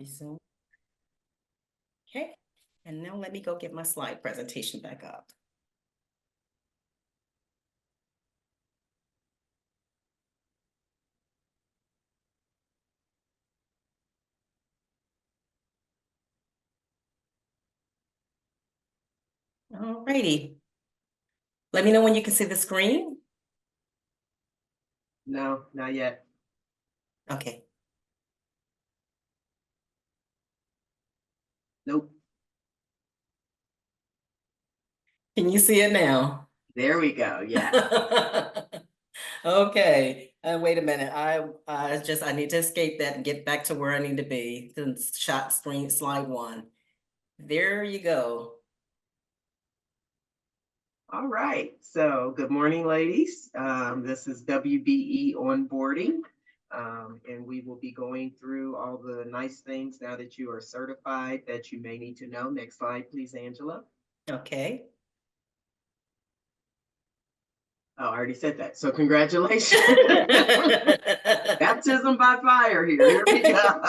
Resume. Okay, and now let me go get my slide presentation back up. All righty. Let me know when you can see the screen. No, not yet. Okay. Nope. Can you see it now? There we go. Yeah. Okay. Wait a minute. I need to escape that and get back to where I need to be. Then shot screen slide one. There you go. All right. So good morning, ladies. This is WBE Onboarding. And we will be going through all the nice things now that you are certified that you may need to know. Next slide, please, Angela. Okay. Oh, I already said that. So congratulations. Baptism by fire here. Here we go.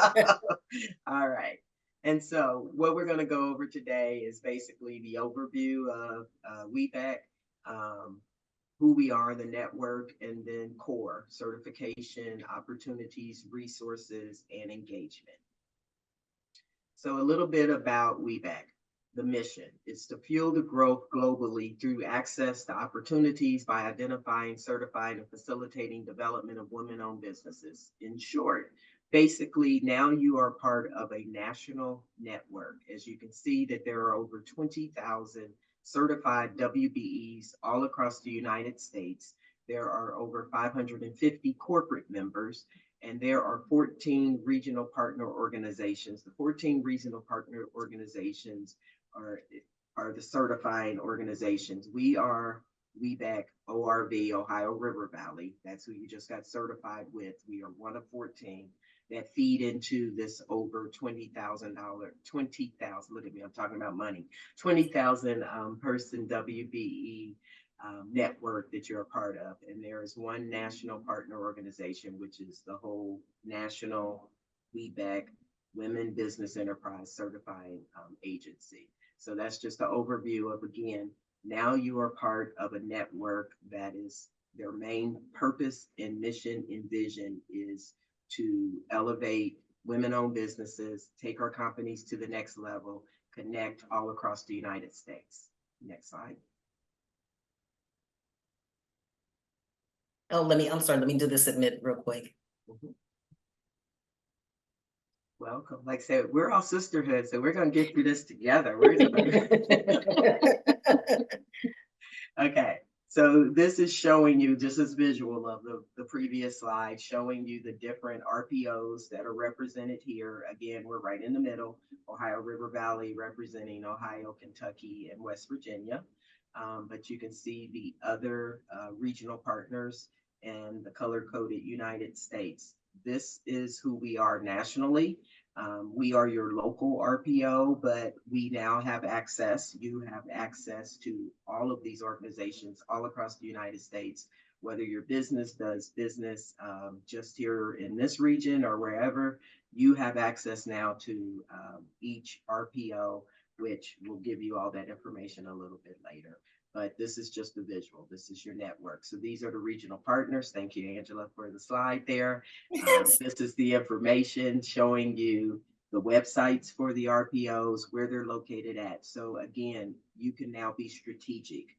All right. And so what we're going to go over today is basically the overview of WBEC, who we are, the network, and then core certification, opportunities, resources, and engagement. So a little bit about WBEC. The mission is to fuel the growth globally through access to opportunities by identifying, certifying, and facilitating development of women-owned businesses. In short, basically, now you are part of a national network. As you can see that there are over 20,000 certified WBEs all across the United States. There are over 550 corporate members, and there are 14 regional partner organizations. The 14 regional partner organizations are the certifying organizations. We are WBEC ORV, Ohio River Valley. That's who you just got certified with. We are one of 14 that feed into this over $20,000, look at me, I'm talking about money, 20,000 person WBE network that you're a part of. And there is one national partner organization, which is the whole national WBEC Women Business Enterprise Certifying Agency. So that's just an overview of, again, now you are part of a network that is their main purpose and mission and vision is to elevate women-owned businesses, take our companies to the next level, connect all across the United States. Next slide. Oh, I'm sorry, let me do this admit real quick. Welcome. Like I said, we're all sisterhood, so we're going to get through this together. Okay, so this is showing you just as visual of the previous slide, showing you the different RPOs that are represented here. Again, we're right in the middle, Ohio River Valley representing Ohio, Kentucky, and West Virginia. But you can see the other regional partners and the color-coded United States. This is who we are nationally. We are your local RPO, but we now have access. You have access to all of these organizations all across the United States, whether your business does business just here in this region or wherever, you have access now to each RPO, which will give you all that information a little bit later. But this is just the visual. This is your network. So these are the regional partners. Thank you, Angela, for the slide there. This is the information showing you the websites for the RPOs, where they're located at. So again, you can now be strategic.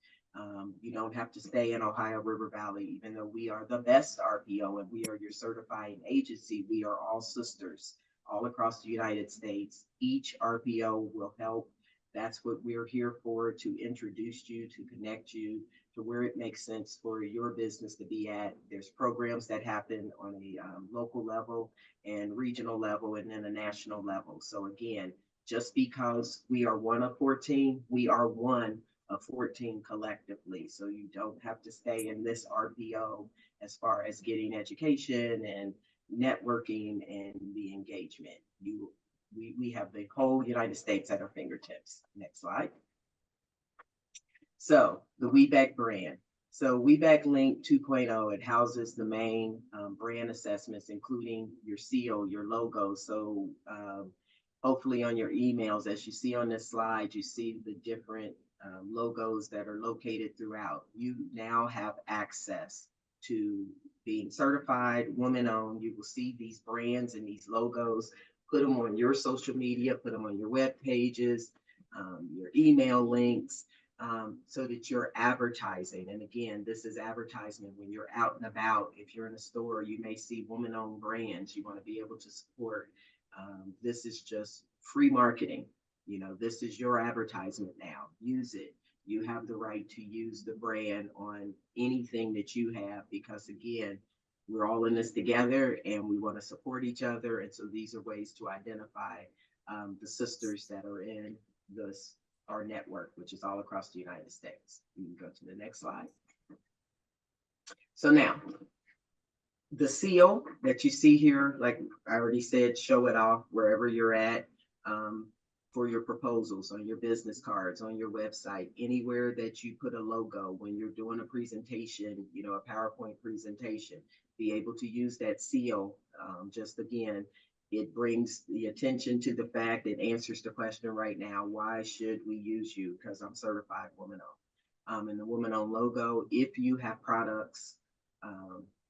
You don't have to stay in Ohio River Valley, even though we are the best RPO and we are your certifying agency. We are all sisters all across the United States. Each RPO will help. That's what we're here for, to introduce you, to connect you to where it makes sense for your business to be at. There's programs that happen on a local level and regional level and then a national level. So again, just because we are one of 14, we are one of 14 collectively. So you don't have to stay in this RPO as far as getting education and networking and the engagement. We have the whole United States at our fingertips. Next slide. So the WBEC brand. So WBEC Link 2.0, it houses the main brand assessments, including your seal, your logo. So hopefully on your emails, as you see on this slide, you see the different logos that are located throughout. You now have access to being certified, woman-owned. You will see these brands and these logos. Put them on your social media, put them on your web pages, your email links, so that you're advertising. And again, this is advertisement when you're out and about. If you're in a store, you may see woman-owned brands. You want to be able to support. This is just free marketing. You know, this is your advertisement now. Use it. You have the right to use the brand on anything that you have, because again, we're all in this together and we want to support each other. And so these are ways to identify the sisters that are in this our network, which is all across the United States. You can go to the next slide. So now, the seal that you see here, like I already said, show it off wherever you're at, for your proposals, on your business cards, on your website, anywhere that you put a logo when you're doing a presentation, you know, a PowerPoint presentation, be able to use that seal. Just again, it brings the attention to the fact, it answers the question right now, why should we use you? Because I'm certified woman-owned. And the woman-owned logo, if you have products,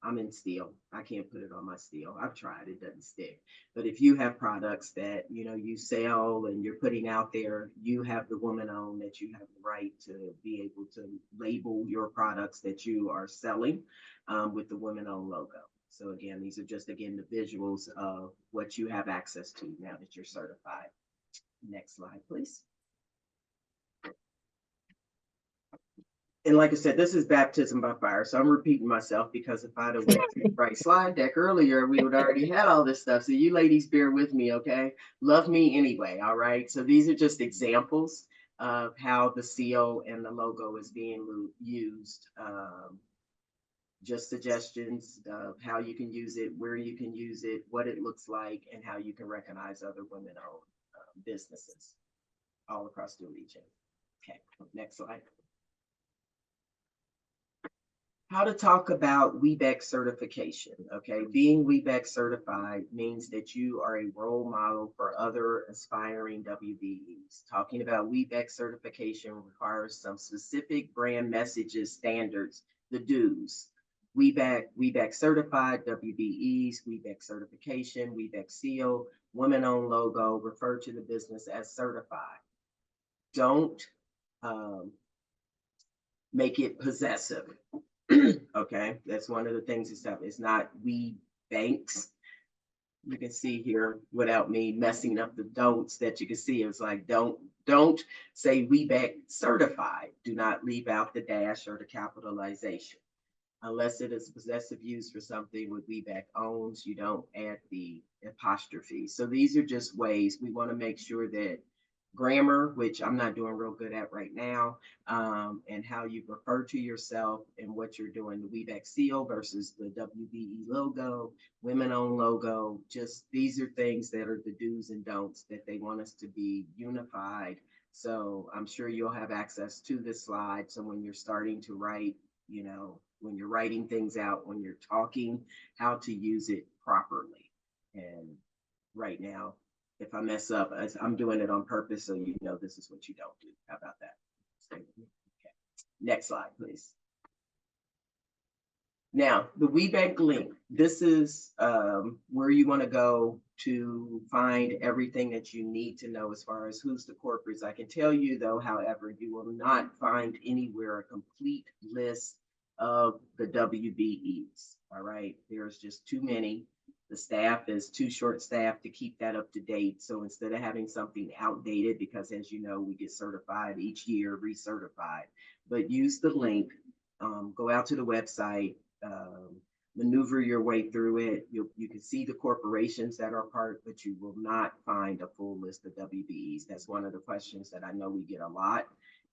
I'm in steel. I can't put it on my steel. I've tried, it doesn't stick. But if you have products that, you know, you sell and you're putting out there, you have the woman-owned, that you have the right to be able to label your products that you are selling with the women-owned logo. So again, these are just, again, the visuals of what you have access to now that you're certified. Next slide, please. And like I said, this is baptism by fire. So I'm repeating myself, because if I'd have went to the right slide deck earlier, we would already had all this stuff. So you ladies bear with me, okay? Love me anyway, all right? So these are just examples of how the seal and the logo is being used. Just suggestions of how you can use it, where you can use it, what it looks like, and how you can recognize other women-owned businesses all across the region. Okay, next slide. How to talk about WBEC certification. Okay, being WBEC certified means that you are a role model for other aspiring WBEs. Talking about WBEC certification requires some specific brand messages, standards, the do's. WBEC certified, WBEs, WBEC certification, WBEC seal, women-owned logo, refer to the business as certified. Don't make it possessive. Okay, that's one of the things it's not WBENCs. You can see here, without me messing up the don'ts that you can see, it's like don't say WBEC certified. Do not leave out the dash or the capitalization. Unless it is possessive use for something with WBEC owns, you don't add the apostrophe. So these are just ways we want to make sure that grammar, which I'm not doing real good at right now, and how you refer to yourself and what you're doing, the WBEC seal versus the WBE logo, women-owned logo, just these are things that are the do's and don'ts that they want us to be unified. So I'm sure you'll have access to this slide. So when you're starting to write, you know, when you're writing things out, when you're talking, how to use it properly. And right now, if I mess up, I'm doing it on purpose, so you know this is what you don't do. How about that? Okay. Next slide, please. Now, the WBENC link. This is where you want to go to find everything that you need to know as far as who's the corporates. I can tell you, though, however, you will not find anywhere a complete list of the WBEs. All right, there's just too many. The staff is too short staffed to keep that up to date. So instead of having something outdated, because as you know, we get certified each year, recertified, but use the link, go out to the website, maneuver your way through it. You can see the corporations that are part, but you will not find a full list of WBEs. That's one of the questions that I know we get a lot.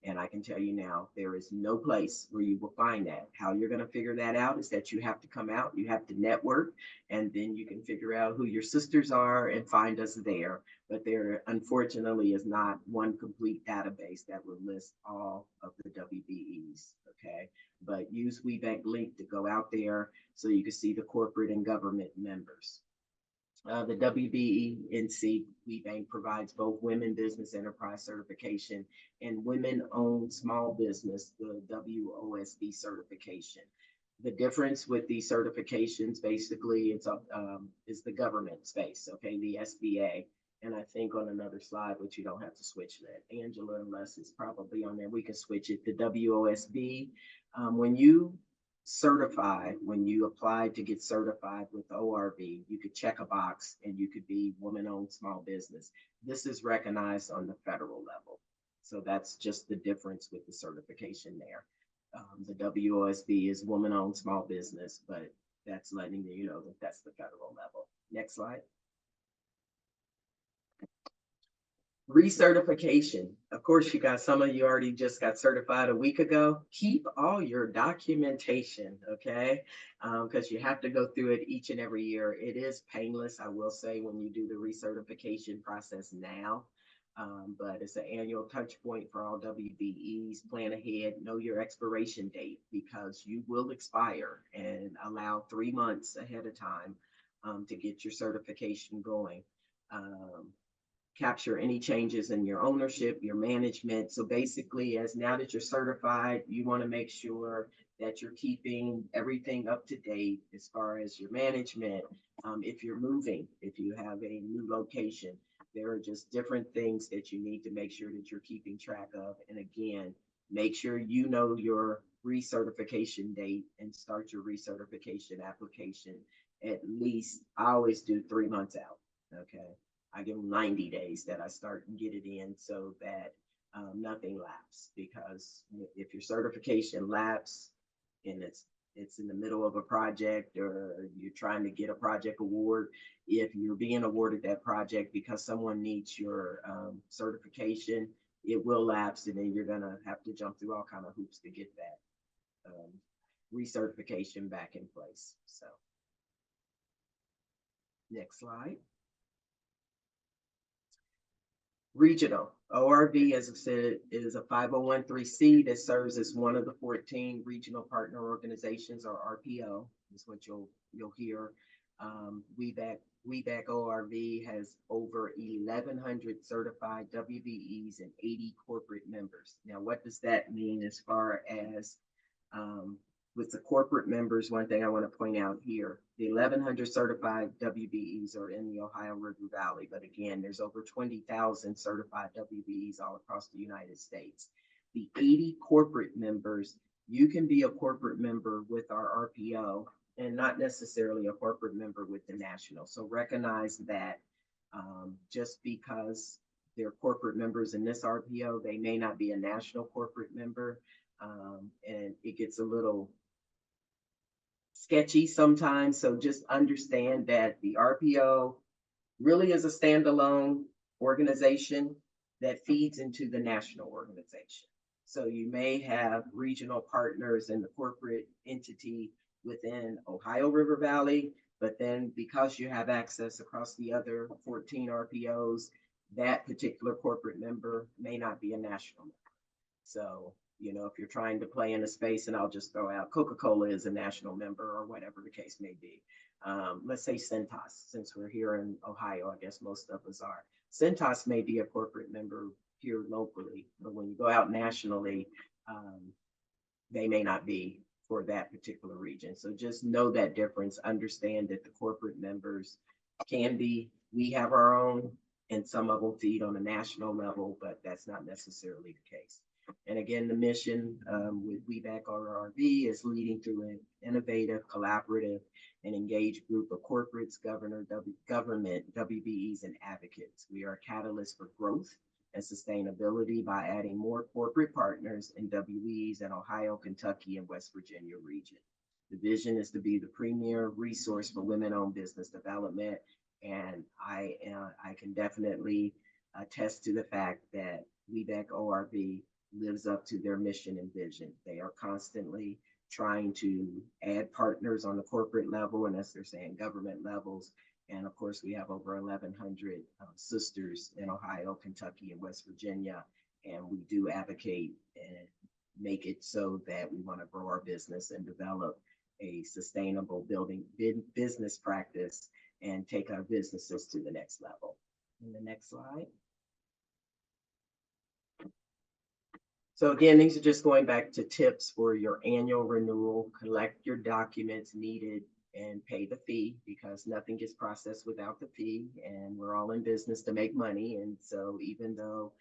And I can tell you now, there is no place where you will find that. How you're going to figure that out is that you have to come out, you have to network, and then you can figure out who your sisters are and find us there. But there, unfortunately, is not one complete database that will list all of the WBEs, okay? But use WBENC link to go out there so you can see the corporate and government members. The WBENC WBENC provides both women business enterprise certification and women-owned small business, the WOSB certification. The difference with these certifications, basically, is the government space, okay, the SBA. And I think on another slide, which you don't have to switch that, Angela, unless it's probably on there, we can switch it to WOSB. When you when you apply to get certified with ORV, you could check a box and you could be woman-owned small business. This is recognized on the federal level. So that's just the difference with the certification there. The WOSB is woman-owned small business, but that's letting you know that that's the federal level. Next slide. Recertification. Of course, you got some of you already just got certified a week ago. Keep all your documentation, okay? Because you have to go through it each and every year. It is painless, I will say, when you do the recertification process now. But it's an annual touch point for all WBEs. Plan ahead, know your expiration date, because you will expire, and allow 3 months ahead of time to get your certification going. Capture any changes in your ownership, your management. So basically, as now that you're certified, you want to make sure that you're keeping everything up to date as far as your management. If you're moving, if you have a new location, there are just different things that you need to make sure that you're keeping track of. And again, make sure you know your recertification date and start your recertification application. At least, I always do 3 months out. Okay. I give them 90 days that I start and get it in, so that nothing lapses. Because if your certification lapse and it's in the middle of a project, or you're trying to get a project award, if you're being awarded that project because someone needs your certification, it will lapse, and then you're gonna have to jump through all kind of hoops to get that recertification back in place. So next slide. Regional. ORV, as I said, is a 501(c) that serves as one of the 14 regional partner organizations, or RPO, is what you'll hear. WBEC ORV has over 1,100 certified WBEs and 80 corporate members. Now, what does that mean as far as with the corporate members? One thing I want to point out here, the 1,100 certified WBEs are in the Ohio River Valley, but again, there's over 20,000 certified WBEs all across the United States. The 80 corporate members, you can be a corporate member with our RPO and not necessarily a corporate member with the national. So recognize that just because they're corporate members in this RPO, they may not be a national corporate member. And it gets a little sketchy sometimes. So just understand that the RPO really is a standalone organization that feeds into the national organization. So you may have regional partners in the corporate entity within Ohio River Valley, but then because you have access across the other 14 RPOs, that particular corporate member may not be a national member. So, you know, if you're trying to play in a space, and I'll just throw out Coca-Cola is a national member, or whatever the case may be. Let's say Centos, since we're here in Ohio, I guess most of us are. Centos may be a corporate member here locally, but when you go out nationally, they may not be for that particular region. So just know that difference. Understand that the corporate members can be, we have our own, and some of them feed on a national level, but that's not necessarily the case. And again, the mission with WBEC ORV is leading through an innovative, collaborative, and engaged group of corporates, government, WBEs, and advocates. We are a catalyst for growth and sustainability by adding more corporate partners in WBEs in Ohio, Kentucky, and West Virginia region. The vision is to be the premier resource for women-owned business development, and I can definitely attest to the fact that WBEC ORV lives up to their mission and vision. They are constantly trying to add partners on the corporate level, and as they're saying, government levels. And of course, we have over 1,100 sisters in Ohio, Kentucky, and West Virginia. And we do advocate and make it so that we want to grow our business and develop a sustainable business practice and take our businesses to the next level. And the next slide. So again, these are just going back to tips for your annual renewal. Collect your documents needed and pay the fee, because nothing gets processed without the fee, and we're all in business to make money. And so even though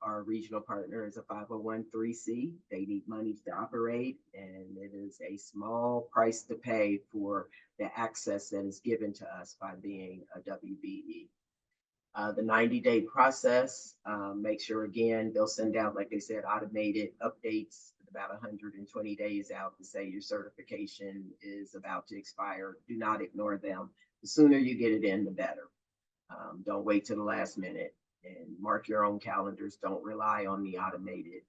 our regional partner is a 501(c), they need money to operate, and it is a small price to pay for the access that is given to us by being a WBE. The 90-day process, make sure, again, they'll send out, like they said, automated updates about 120 days out to say your certification is about to expire. Do not ignore them. The sooner you get it in, the better. Don't wait till the last minute, and mark your own calendars. Don't rely on the automated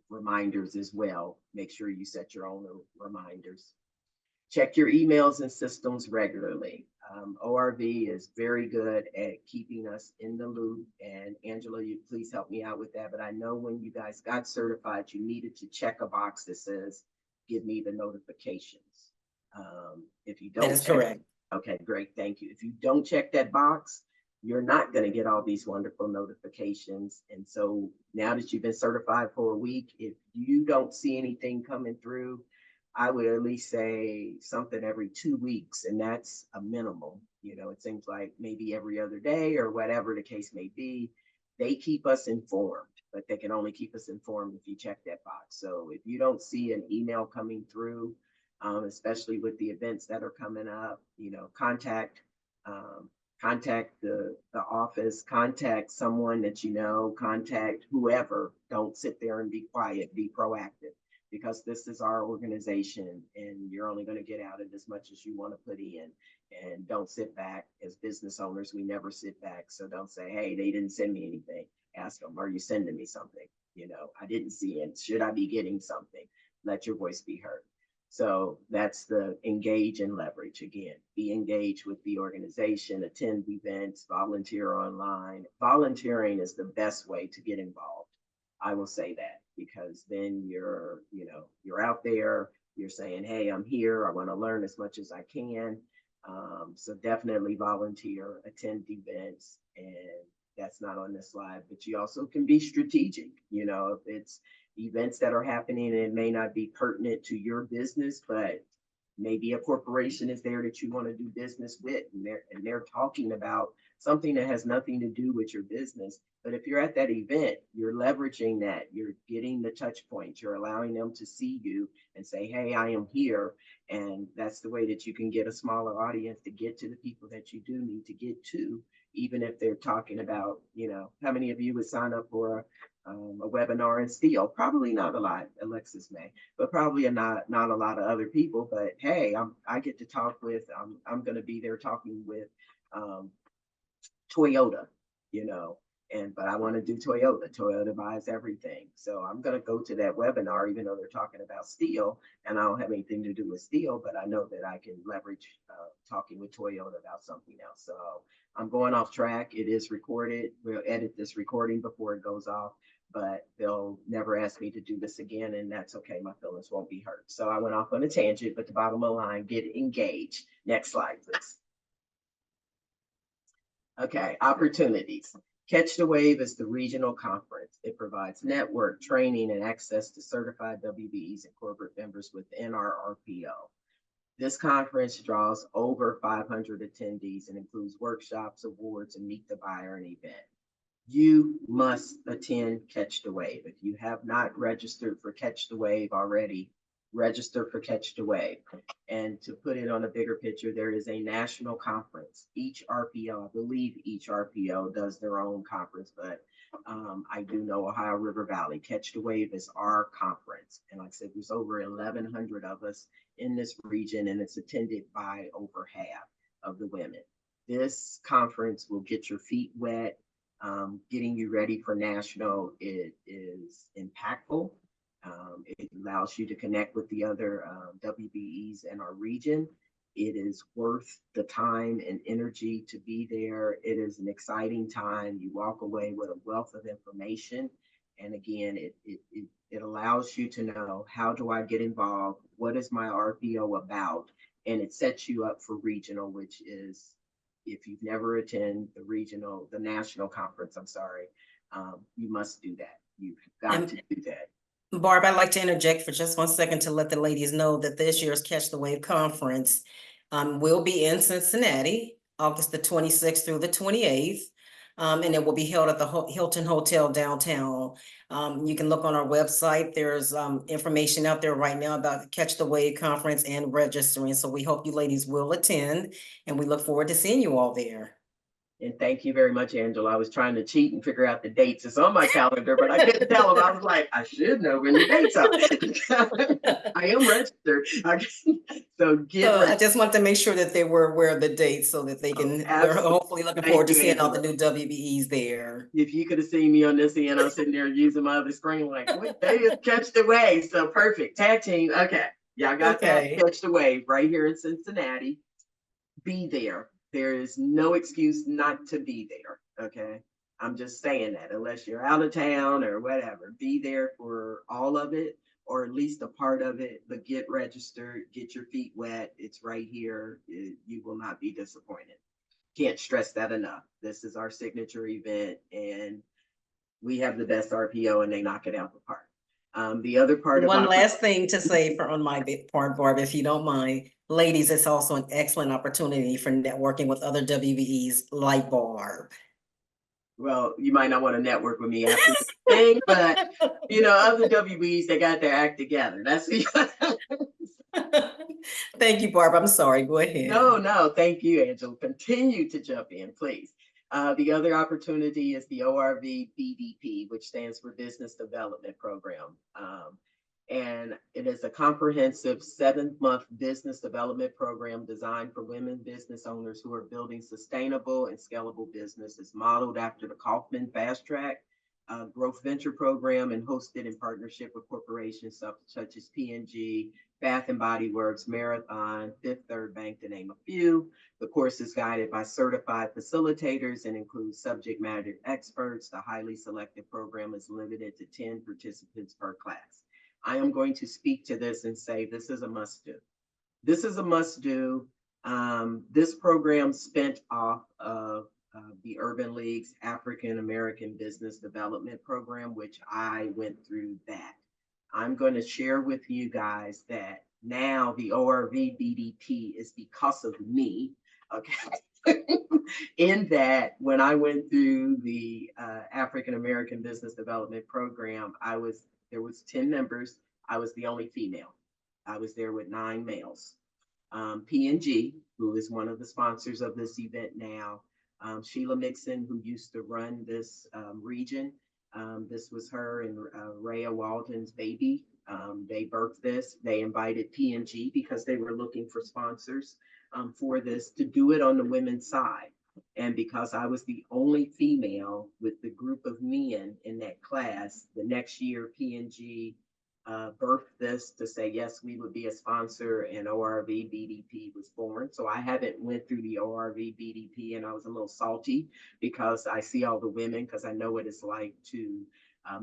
reminders as well. Make sure you set your own reminders. Check your emails and systems regularly. ORV is very good at keeping us in the loop. And Angela, you please help me out with that. But I know when you guys got certified, you needed to check a box that says, give me the notifications. If you don't, That is correct. Okay, great. Thank you. If you don't check that box, you're not going to get all these wonderful notifications. And so now that you've been certified for a week, if you don't see anything coming through, I would at least say something every 2 weeks, and that's a minimal. You know, it seems like maybe every other day or whatever the case may be. They keep us informed, but they can only keep us informed if you check that box. So if you don't see an email coming through, especially with the events that are coming up, you know, contact the office, contact someone that you know, contact whoever. Don't sit there and be quiet, be proactive, because this is our organization and you're only going to get out of as much as you want to put in. And don't sit back. As business owners, we never sit back. So don't say, hey, they didn't send me anything. Ask them, are you sending me something? You know, I didn't see it. Should I be getting something? Let your voice be heard. So that's the engage and leverage. Again, be engaged with the organization, attend events, volunteer online. Volunteering is the best way to get involved. I will say that, because then you're out there, you're saying, hey, I'm here, I want to learn as much as I can. So definitely volunteer, attend events, and that's not on this slide, but you also can be strategic. You know, if it's events that are happening and it may not be pertinent to your business, but maybe a corporation is there that you want to do business with, and they're talking about something that has nothing to do with your business. But if you're at that event, you're leveraging that, you're getting the touch points, you're allowing them to see you and say, hey, I am here. And that's the way that you can get a smaller audience to get to the people that you do need to get to, even if they're talking about, you know, how many of you would sign up for a webinar in steel? Probably not a lot. Alexis may, but probably not a lot of other people. But hey, I get to talk with, I'm going to be there talking with Toyota, you know, but I want to do Toyota. Toyota buys everything. So I'm going to go to that webinar, even though they're talking about steel, and I don't have anything to do with steel, but I know that I can leverage talking with Toyota about something else. So I'm going off track. It is recorded. We'll edit this recording before it goes off, but they'll never ask me to do this again, and that's okay. My feelings won't be hurt. So I went off on a tangent, but the bottom of the line, get engaged. Next slide, please. Okay, opportunities. Catch the Wave is the regional conference. It provides network, training, and access to certified WBEs and corporate members within our RPO. This conference draws over 500 attendees and includes workshops, awards, and meet the buyer and event. You must attend Catch the Wave. If you have not registered for Catch the Wave already, register for Catch the Wave. And to put it on a bigger picture, there is a national conference. Each RPO, I believe each RPO does their own conference, but I do know Ohio River Valley. Catch the Wave is our conference. And like I said, there's over 1,100 of us in this region, and it's attended by over half of the women. This conference will get your feet wet. Getting you ready for national. It is impactful. It allows you to connect with the other WBEs in our region. It is worth the time and energy to be there. It is an exciting time. You walk away with a wealth of information. And again, it allows you to know, how do I get involved? What is my RPO about? and it sets you up for regional, which is, if you've never attended the national conference, I'm sorry, you must do that. You've got to do that. Barb, I'd like to interject for just 1 second to let the ladies know that this year's Catch the Wave Conference will be in Cincinnati, August the 26th through the 28th. And it will be held at the Hilton Hotel downtown. You can look on our website. There's information out there right now about the Catch the Wave Conference and registering. So we hope you ladies will attend, and we look forward to seeing you all there. And thank you very much, Angela. I was trying to cheat and figure out the dates. It's on my calendar, but I couldn't tell them. I was like, I should know when the dates are. I am registered. So I just want to make sure that they were aware of the dates so that they can, they're hopefully looking forward to seeing all the new WBEs there. If you could have seen me on this end, I was sitting there using my other screen like, what day is Catch the Wave? So perfect. Tag team. Okay. Y'all got that. Catch the Wave right here in Cincinnati. Be there. There is no excuse not to be there. Okay. I'm just saying that, unless you're out of town or whatever, be there for all of it, or at least a part of it, but get registered, get your feet wet. It's right here. You will not be disappointed. Can't stress that enough. This is our signature event, and we have the best RPO, and they knock it out the park. The other part of one last thing to say on my part, Barb, if you don't mind. Ladies, it's also an excellent opportunity for networking with other WBEs like Barb. Well, you might not want to network with me after this thing, but other WBEs, they got their act together. That's Thank you, Barb. I'm sorry. Go ahead. No, thank you, Angela. Continue to jump in, please. The other opportunity is the ORV BDP, which stands for Business Development Program. And it is a comprehensive 7-month business development program designed for women business owners who are building sustainable and scalable businesses, modeled after the Kaufman Fast Track Growth Venture Program and hosted in partnership with corporations such as P&G, Bath and Body Works, Marathon, Fifth Third Bank, to name a few. The course is guided by certified facilitators and includes subject matter experts. The highly selective program is limited to 10 participants per class. I am going to speak to this and say this is a must do. This is a must do. This program spent off of the Urban League's African American Business Development Program, which I went through that. I'm going to share with you guys that now the ORV BDP is because of me. Okay. In that, when I went through the African American Business Development Program, there was 10 members. I was the only female. I was there with 9 males. P&G, who is one of the sponsors of this event now, Sheila Mixon, who used to run this region. This was her and Rhea Walden's baby. They birthed this. They invited P&G because they were looking for sponsors for this, to do it on the women's side. And because I was the only female with the group of men in that class, the next year P&G birthed this to say, yes, we would be a sponsor, and ORV BDP was born. So I haven't went through the ORV BDP, and I was a little salty because I see all the women, because I know what it's like to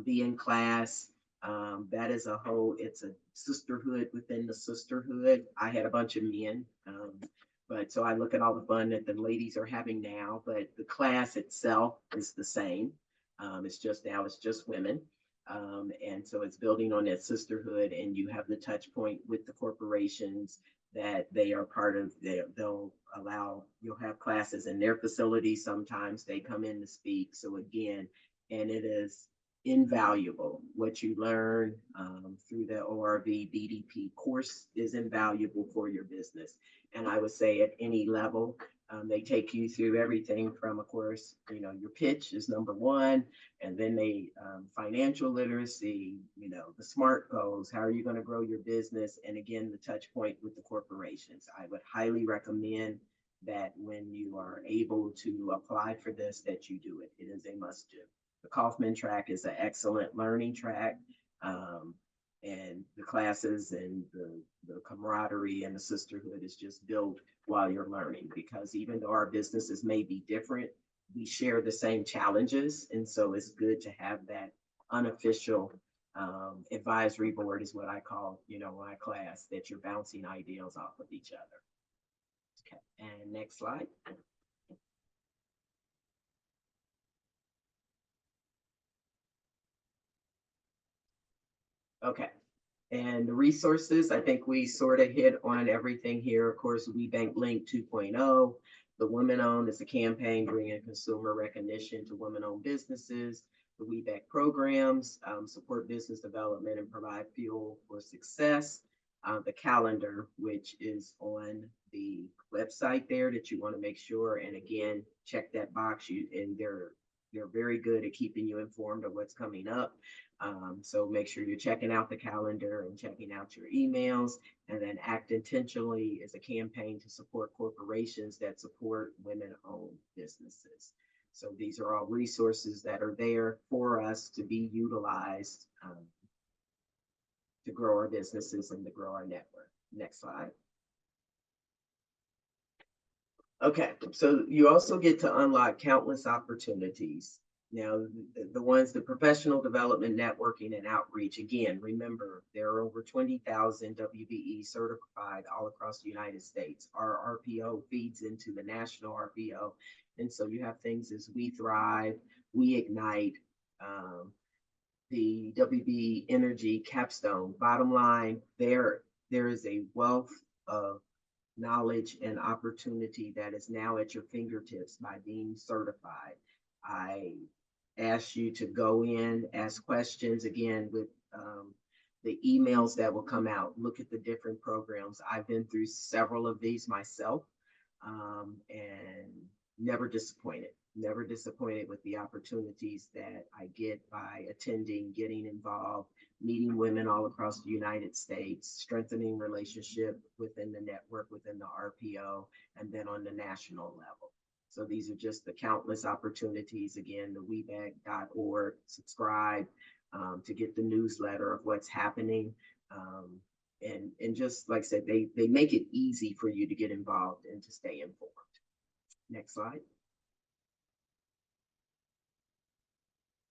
be in class. That is it's a sisterhood within the sisterhood. I had a bunch of men. But so I look at all the fun that the ladies are having now, but the class itself is the same. It's just women. And so it's building on that sisterhood, and you have the touch point with the corporations that they are part of. You'll have classes in their facilities. Sometimes they come in to speak. So again, and it is invaluable. What you learn through the ORV BDP course is invaluable for your business. And I would say at any level, they take you through everything from, of course, your pitch is number one, and then financial literacy, the SMART goals, how are you going to grow your business? And again, the touch point with the corporations. I would highly recommend that when you are able to apply for this, that you do it. It is a must do. The Kaufman track is an excellent learning track. And the classes and the camaraderie and the sisterhood is just built while you're learning, because even though our businesses may be different, we share the same challenges. And so it's good to have that unofficial Advisory board is what I call, my class, that you're bouncing ideas off of each other. Okay, and next slide. Okay, and the resources, I think we sort of hit on everything here. Of course, WBENC Link 2.0, the Women Owned is a campaign bringing consumer recognition to women-owned businesses. The WBEC programs support business development and provide fuel for success. The calendar, which is on the website there, that you want to make sure, and again, check that box. And they're very good at keeping you informed of what's coming up. So make sure you're checking out the calendar and checking out your emails. And then Act Intentionally is a campaign to support corporations that support women-owned businesses. So these are all resources that are there for us to be utilized to grow our businesses and to grow our network. Next slide. Okay, so you also get to unlock countless opportunities. Now, the professional development, networking, and outreach, again, remember, there are over 20,000 WBE certified all across the United States. Our RPO feeds into the national RPO. And so you have things as We Thrive, We Ignite, the WB Energy Capstone. Bottom line, there is a wealth of knowledge and opportunity that is now at your fingertips by being certified. I ask you to go in, ask questions again with the emails that will come out. Look at the different programs. I've been through several of these myself, and never disappointed with the opportunities that I get by attending, getting involved, meeting women all across the United States, strengthening relationship within the network, within the RPO, and then on the national level. So these are just the countless opportunities. Again, the WBEC.org, subscribe to get the newsletter of what's happening. And just like I said, they make it easy for you to get involved and to stay informed. Next slide.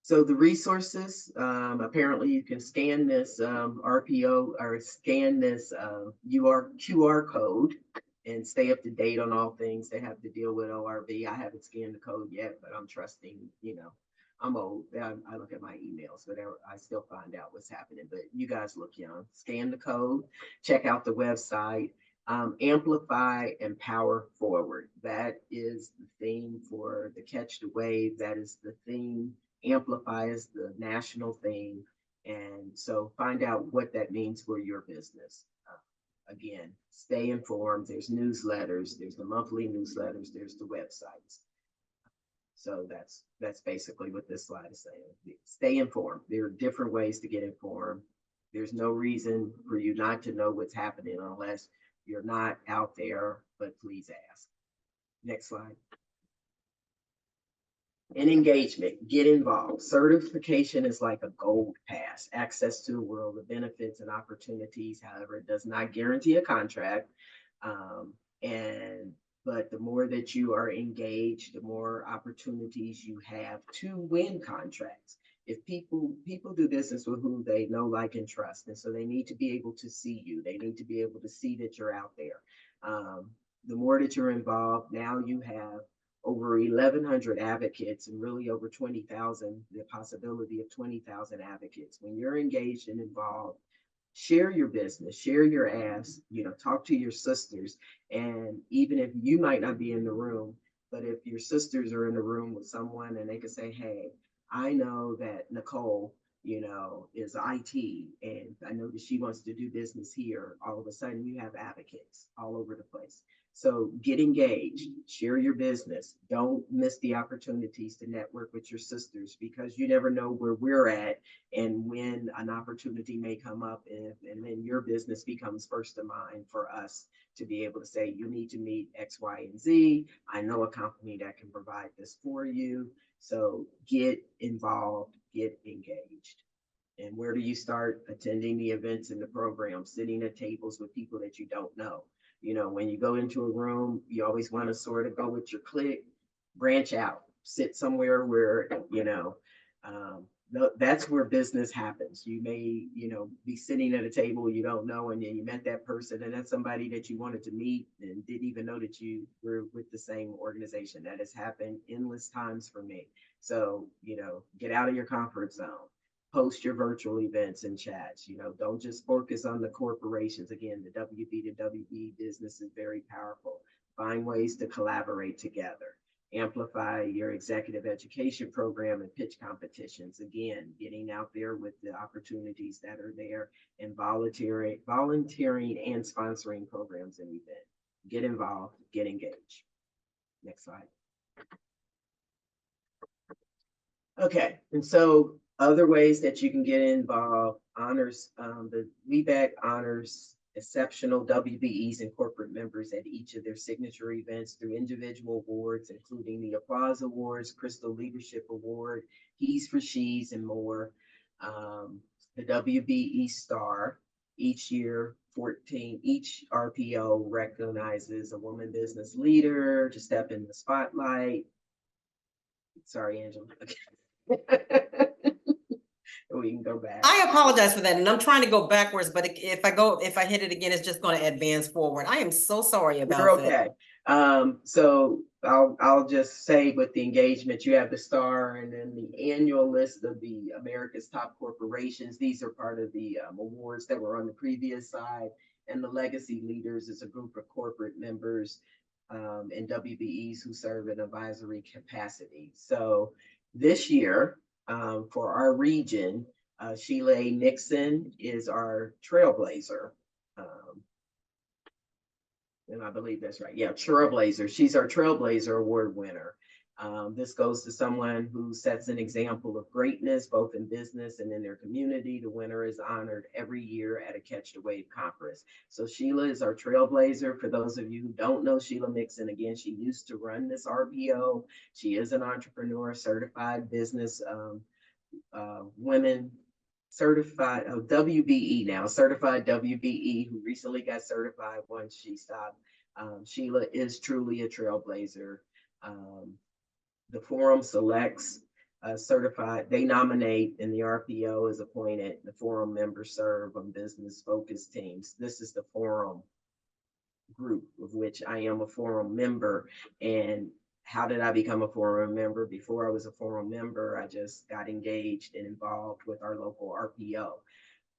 So the resources, apparently you can scan this RPO or scan this QR code and stay up to date on all things that have to deal with ORV. I haven't scanned the code yet, but I'm trusting, I'm old. I look at my emails, but I still find out what's happening. But you guys look young. Scan the code, check out the website. Amplify and power forward. That is the theme for the Catch the Wave. That is the theme. Amplify is the national theme. And so find out what that means for your business. Again, stay informed. There's newsletters, there's the monthly newsletters, there's the websites. So that's basically what this slide is saying. Stay informed. There are different ways to get informed. There's no reason for you not to know what's happening unless you're not out there, but please ask. Next slide. And engagement, get involved. Certification is like a gold pass, access to a world of benefits and opportunities. However, it does not guarantee a contract. But the more that you are engaged, the more opportunities you have to win contracts. If people do business with who they know, like, and trust, and so they need to be able to see you. They need to be able to see that you're out there. The more that you're involved, now you have over 1,100 advocates and really over 20,000, the possibility of 20,000 advocates. When you're engaged and involved, share your business, share your ask, talk to your sisters. And even if you might not be in the room, but if your sisters are in the room with someone and they can say, hey, I know that Nicole, is IT, and I know that she wants to do business here. All of a sudden you have advocates all over the place. So get engaged, share your business. Don't miss the opportunities to network with your sisters, because you never know where we're at and when an opportunity may come up, and then your business becomes first of mind for us to be able to say, you need to meet X, Y, and Z. I know a company that can provide this for you. So get involved, get engaged. And where do you start? Attending the events and the programs, sitting at tables with people that you don't know. When you go into a room, you always want to sort of go with your clique, branch out, sit somewhere where, that's where business happens. You may, be sitting at a table you don't know, and then you met that person, and that's somebody that you wanted to meet and didn't even know that you were with the same organization. That has happened endless times for me. So, get out of your comfort zone. Post your virtual events and chats. Don't just focus on the corporations. Again, the WB to WB business is very powerful. Find ways to collaborate together. Amplify your executive education program and pitch competitions. Again, getting out there with the opportunities that are there, and volunteering and sponsoring programs and events. Get involved, get engaged. Next slide. Okay, and so other ways that you can get involved: honors, the WBEC honors exceptional WBEs and corporate members at each of their signature events through individual awards, including the Applause Awards, Crystal Leadership Award, He's for She's, and more. The WBE Star, each year, each RPO recognizes a woman business leader to step in the spotlight. Sorry, Angela. We can go back. I apologize for that, and I'm trying to go backwards, but if I hit it again, it's just going to advance forward. I am so sorry about You're that. okay. So I'll just say, with the engagement, you have the star, and then the annual list of the America's top corporations. These are part of the awards that were on the previous side. And the legacy leaders is a group of corporate members and WBEs who serve in advisory capacity. So this year, for our region, Sheila Nixon is our trailblazer. And I believe that's right. Yeah, Trailblazer. She's our Trailblazer Award winner. This goes to someone who sets an example of greatness, both in business and in their community. The winner is honored every year at a Catch the Wave conference. So Sheila is our Trailblazer. For those of you who don't know Sheila Nixon, again, she used to run this RPO. She is an entrepreneur, certified business women, certified WBE now, certified WBE, who recently got certified once she stopped. Sheila is truly a trailblazer. The forum selects certified, they nominate, and the RPO is appointed. The forum members serve on business focused teams. This is the forum group, of which I am a forum member. And how did I become a forum member? Before I was a forum member, I just got engaged and involved with our local RPO.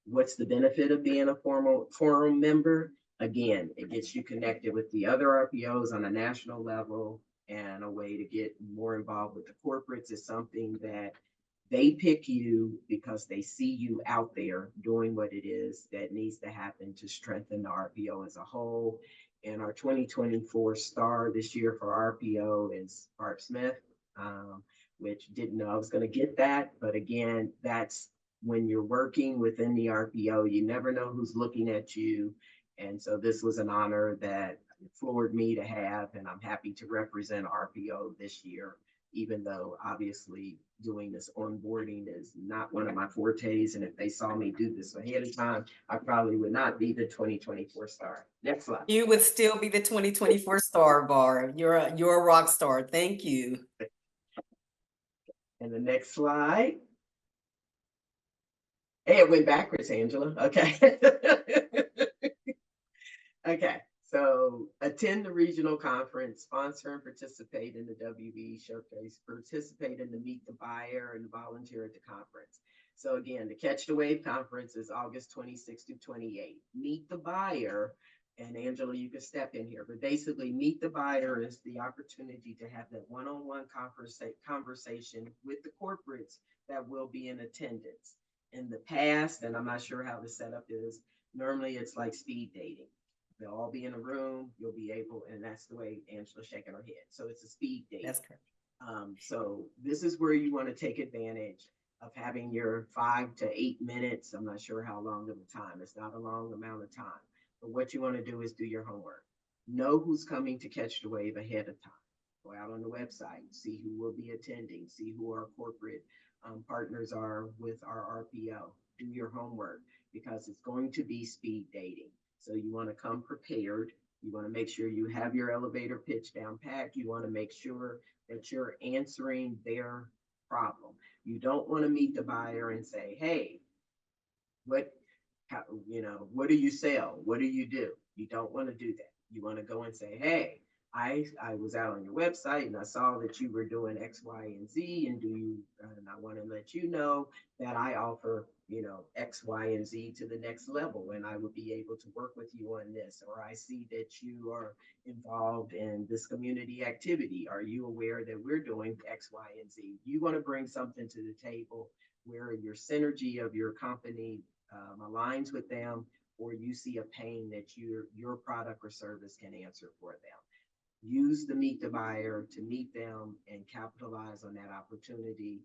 What's the benefit of being a forum member? Again, it gets you connected with the other RPOs on a national level, and a way to get more involved with the corporates is something that they pick you because they see you out there doing what it is that needs to happen to strengthen the RPO as a whole. And our 2024 star this year for RPO is Bart Smith, which didn't know I was going to get that. But again, that's when you're working within the RPO, you never know who's looking at you. And so this was an honor that floored me to have, and I'm happy to represent RPO this year, even though obviously doing this onboarding is not one of my fortes. And if they saw me do this ahead of time, I probably would not be the 2024 star. Next slide. You would still be the 2024 star, Barb. You're a rock star. Thank you. And the next slide. Hey, it went backwards, Angela. Okay. Okay. So attend the regional conference, sponsor and participate in the WBE showcase, participate in the Meet the Buyer, and volunteer at the conference. So again, the Catch the Wave conference is August 26th to 28th. Meet the Buyer, and Angela, you can step in here, but basically Meet the Buyer is the opportunity to have that one-on-one conversation with the corporates that will be in attendance. In the past, and I'm not sure how the setup is, normally it's like speed dating. They'll all be in a room, you'll be able, and that's the way Angela's shaking her head. So it's a speed date. That's correct. So this is where you want to take advantage of having your 5 to 8 minutes. I'm not sure how long of a time. It's not a long amount of time. But what you want to do is do your homework. Know who's coming to Catch the Wave ahead of time. Go out on the website, see who will be attending, see who our corporate partners are with our RPO. Do your homework, because it's going to be speed dating. So you want to come prepared. You want to make sure you have your elevator pitch down pat. You want to make sure that you're answering their problem. You don't want to meet the buyer and say, hey, what what do you sell? What do you do? You don't want to do that. You want to go and say, hey, I was out on your website and I saw that you were doing X, Y, and Z, and I want to let you know that I offer, X, Y, and Z to the next level, and I would be able to work with you on this. Or I see that you are involved in this community activity. Are you aware that we're doing X, Y, and Z? You want to bring something to the table where your synergy of your company aligns with them, or you see a pain that your product or service can answer for them. Use the meet the buyer to meet them and capitalize on that opportunity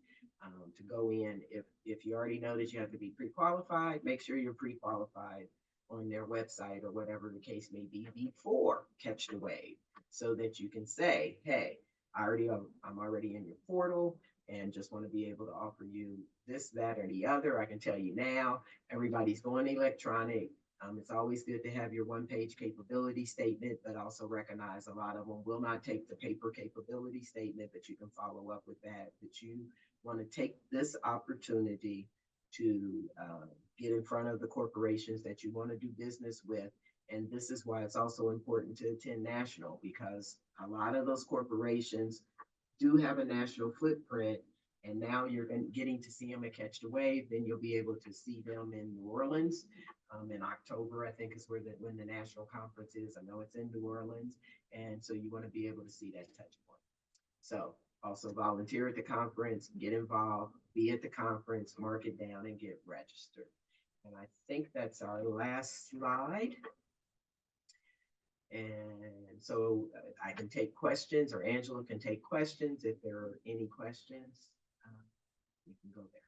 to go in. If you already know that you have to be pre-qualified, make sure you're pre-qualified on their website or whatever the case may be before Catch the Wave, so that you can say, hey, I'm already in your portal and just want to be able to offer you this, that, or the other. I can tell you now, everybody's going electronic. It's always good to have your one-page capability statement, but also recognize a lot of them will not take the paper capability statement, but you can follow up with that. But you want to take this opportunity to get in front of the corporations that you want to do business with. And this is why it's also important to attend national, because a lot of those corporations do have a national footprint, and now you're getting to see them at Catch the Wave. Then you'll be able to see them in New Orleans in October, I think is when the national conference is. I know it's in New Orleans, and so you want to be able to see that touch point. So also volunteer at the conference, get involved, be at the conference, mark it down, and get registered. And I think that's our last slide. And so I can take questions, or Angela can take questions. If there are any questions, we can go there.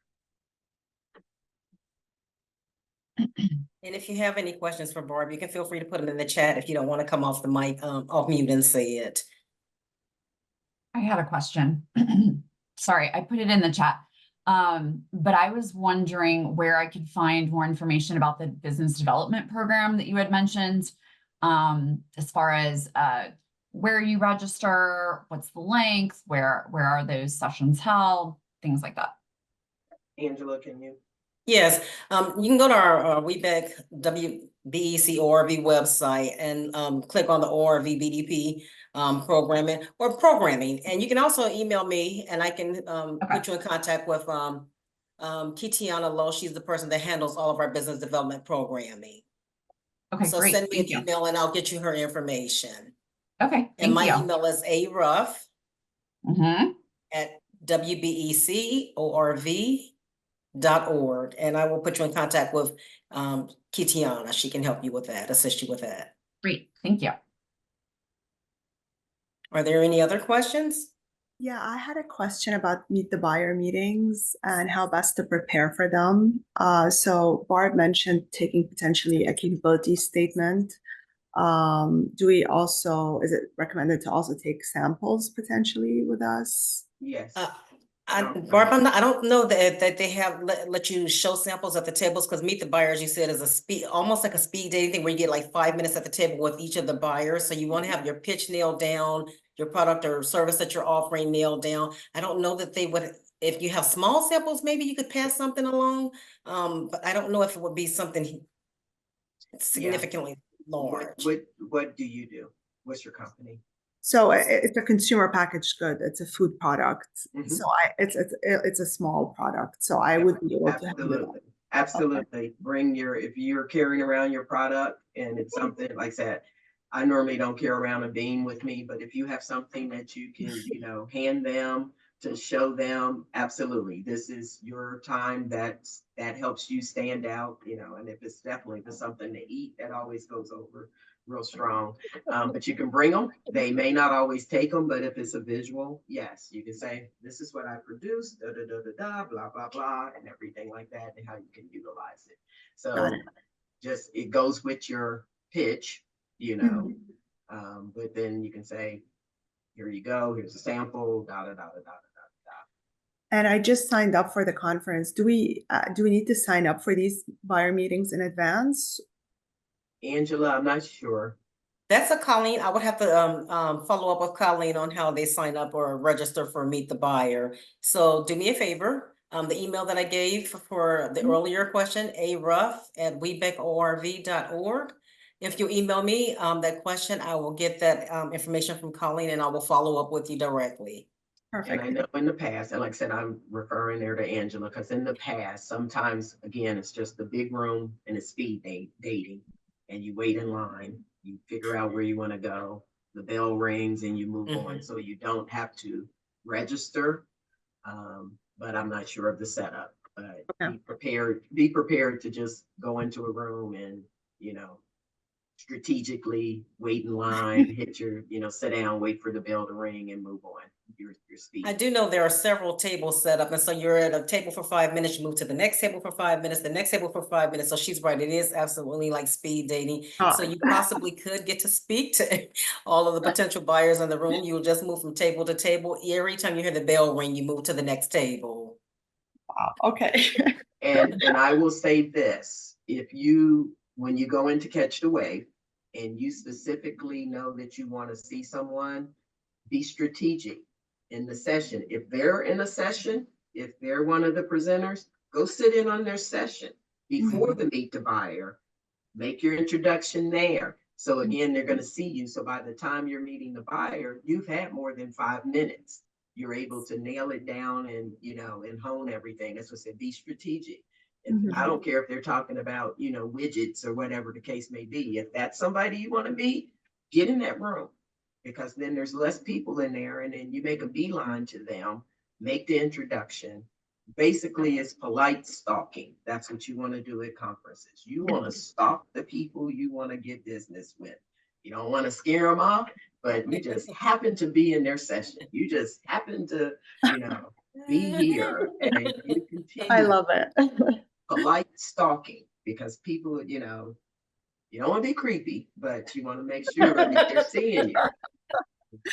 And if you have any questions for Barb, you can feel free to put them in the chat if you don't want to come off the mic, off mute and say it. I had a question. Sorry, I put it in the chat. But I was wondering where I could find more information about the business development program that you had mentioned, as far as where you register, what's the length, where are those sessions held, things like that. Angela, can you? Yes, you can go to our WBEC WBEC ORV website and click on the ORV BDP programming, and you can also email me, and I can put you in contact with Kitiana Lowe. She's the person that handles all of our business development programming. Okay, so great. Send me Thank an you. email and I'll get you her information. Okay, and my you. email is aruff at WBECORV.org, and I will put you in contact with Kitiana. She can help you with that, assist you with that. Great, thank you. Are there any other questions? Yeah, I had a question about meet the buyer meetings and how best to prepare for them. So Barb mentioned taking potentially a capability statement. Is it recommended to also take samples potentially with us? Yes. Barb, I don't know that they have let you show samples at the tables, because Meet the Buyers, you said, is almost like a speed dating thing where you get like 5 minutes at the table with each of the buyers. So you want to have your pitch nailed down, your product or service that you're offering nailed down. I don't know that they would, if you have small samples, maybe you could pass something along. But I don't know if it would be something significantly large. What do you do? What's your company? So it's a consumer packaged good. It's a food product. So it's a small product. So I would be able to absolutely bring if you're carrying around your product and it's something like that. I normally don't carry around a bean with me, but if you have something that you can, hand them to show them, absolutely. This is your time that helps you stand out, and if it's something to eat, that always goes over real strong. But you can bring them. They may not always take them, but if it's a visual, yes, you can say, this is what I produced, da, da, da, da, da, blah, blah, blah, and everything like that, and how you can utilize it. So just, it goes with your pitch, but then you can say, here you go, here's a sample, da, da, da, da, da, da. And I just signed up for the conference. Do we need to sign up for these buyer meetings in advance? Angela, I'm not sure. That's a Colleen. I would have to follow up with Colleen on how they sign up or register for Meet the Buyer. So do me a favor. The email that I gave for the earlier question, aruff@webecorv.org. If you email me that question, I will get that information from Colleen and I will follow up with you directly. And I Perfect. know in the past, and like I said, I'm referring there to Angela, because in the past, sometimes, again, it's just the big room and it's dating. And you wait in line, you figure out where you want to go, the bell rings and you move on. So you don't have to register. But I'm not sure of the setup. But Okay. be prepared to just go into a room and, strategically wait in line, hit your, sit down, wait for the bell to ring and move on your speed. I do know there are several tables set up, and so you're at a table for 5 minutes, you move to the next table for 5 minutes, the next table for 5 minutes. So she's right, it is absolutely like speed dating. So you possibly could get to speak to all of the potential buyers in the room. You'll just move from table to table. Every time you hear the bell ring, you move to the next table. Wow, okay. And I will say this, when you go in to catch the wave and you specifically know that you want to see someone, be strategic in the session. If they're in a session, if they're one of the presenters, go sit in on their session before the meet the buyer, make your introduction there. So again, they're going to see you. So by the time you're meeting the buyer, you've had more than 5 minutes. You're able to nail it down and, and hone everything. That's what I said, be strategic. I don't care if they're talking about, widgets or whatever the case may be. If that's somebody you want to meet, get in that room, because then there's less people in there, and then you make a beeline to them, make the introduction. Basically, it's polite stalking. That's what you want to do at conferences. You want to stalk the people you want to get business with. You don't want to scare them off, but you just happen to be in their session. You just happen to, be here, and you continue. I love it. Polite stalking, because people, you don't want to be creepy, but you want to make sure that they're seeing you.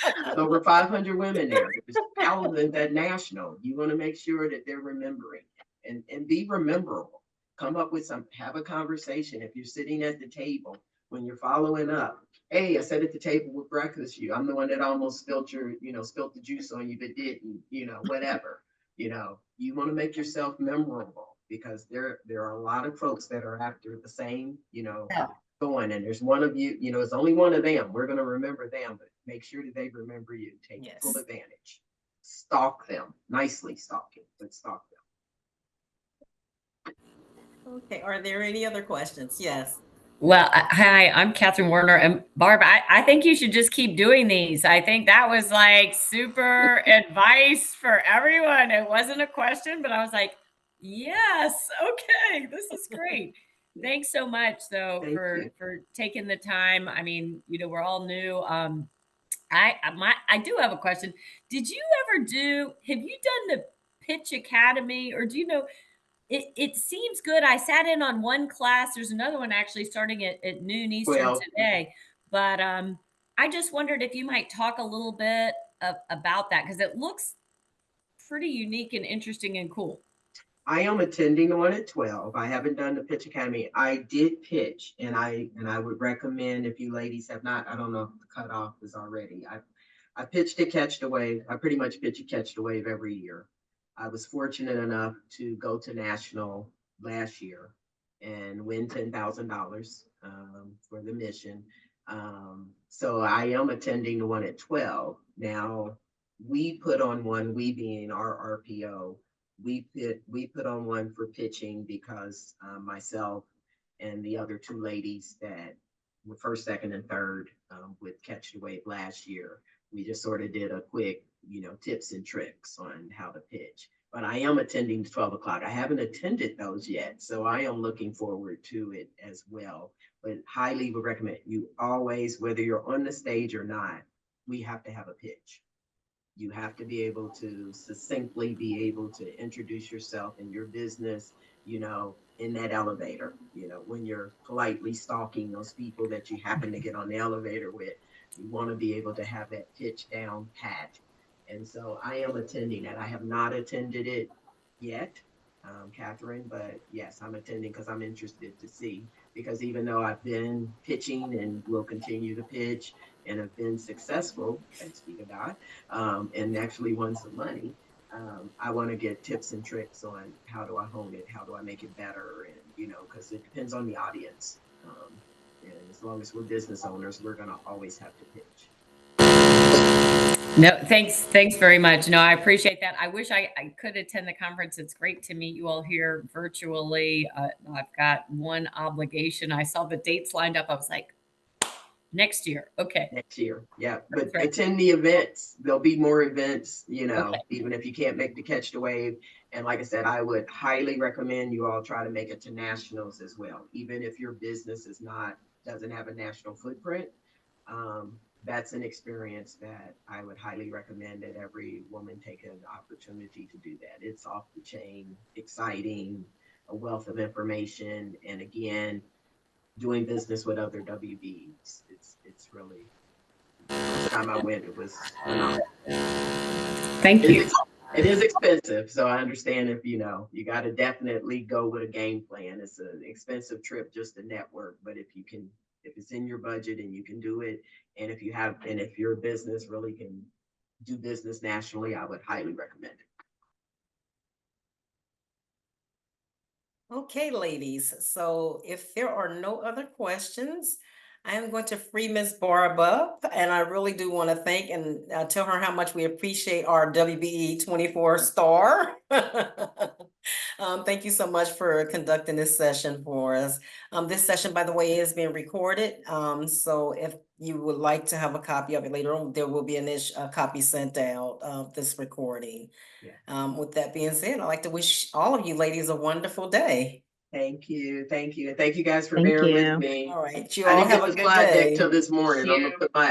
There's over 500 women there. There's thousands at national. You want to make sure that they're remembering and be rememberable. Come up with have a conversation. If you're sitting at the table, when you're following up, hey, I sat at the table with breakfast. I'm the one that almost spilled the juice on you, but didn't, whatever. You want to make yourself memorable, because there are a lot of folks that are after the same, going, and there's one of you, it's only one of them. We're going to remember them, but make sure that they remember you. Take full advantage. Stalk them. Nicely stalking, but stalk them. Okay, are there any other questions? Yes. Well, hi, I'm Catherine Werner, and Barb, I think you should just keep doing these. I think that was like super advice for everyone. It wasn't a question, but I was like, yes, okay, this is great. Thanks so much, though, for taking the time. I mean, we're all new. I do have a question. Have you done the Pitch Academy, or do you know? It seems good. I sat in on one class. There's another one actually starting at noon Eastern today. But I just wondered if you might talk a little bit about that, because it looks pretty unique and interesting and cool. I am attending the one at 12. I haven't done the Pitch Academy. I did pitch, and I would recommend, if you ladies have not, I don't know if the cutoff is already. I pitched at Catch the Wave. I pretty much pitch at Catch the Wave every year. I was fortunate enough to go to national last year and win $10,000 for the mission. So I am attending the one at 12. Now, we put on one, we being our RPO, we put on one for pitching, because myself and the other two ladies that were first, second, and third with Catch the Wave last year, we just sort of did a quick, tips and tricks on how to pitch. But I am attending 12 o'clock. I haven't attended those yet, so I am looking forward to it as well. But highly would recommend, you always, whether you're on the stage or not, we have to have a pitch. You have to be able to succinctly be able to introduce yourself and your business, in that elevator, when you're politely stalking those people that you happen to get on the elevator with. You want to be able to have that pitch down pat. And so I am attending that. I have not attended it yet, Catherine, but yes, I'm attending because I'm interested to see because even though I've been pitching and will continue to pitch and have been successful, thanks be to God, and actually won some money, I want to get tips and tricks on how do I hone it, how do I make it better, and because it depends on the audience. And as long as we're business owners, we're going to always have to pitch. No, thanks very much. No, I appreciate that. I wish I could attend the conference. It's great to meet you all here virtually. I've got one obligation. I saw the dates lined up. I was like, next year. Okay. Next year. Yeah. But right. attend the events. There'll be more events, Okay. even if you can't make the Catch the Wave. And like I said, I would highly recommend you all try to make it to nationals as well. Even if your business doesn't have a national footprint, that's an experience that I would highly recommend that every woman take an opportunity to do that. It's off the chain, exciting, a wealth of information. And again, doing business with other WBs. It's really, the first time I went, it was phenomenal. Thank you. It is expensive, so I understand if you got to definitely go with a game plan. It's an expensive trip just to network, but if it's in your budget and you can do it, and if your business really can do business nationally, I would highly recommend it. Okay, ladies, so if there are no other questions, I am going to free Ms. Barb up, and I really do want to thank and tell her how much we appreciate our WBE 24 star. Thank you so much for conducting this session for us. This session, by the way, is being recorded. So if you would like to have a copy of it later on, there will be a copy sent out of this recording. Yeah. With that being said, I'd like to wish all of you ladies a wonderful day. Thank you. Thank you. And thank you guys for bearing with me. All right. You I all didn't have get a the good slide deck day. till this morning. I'm gonna put my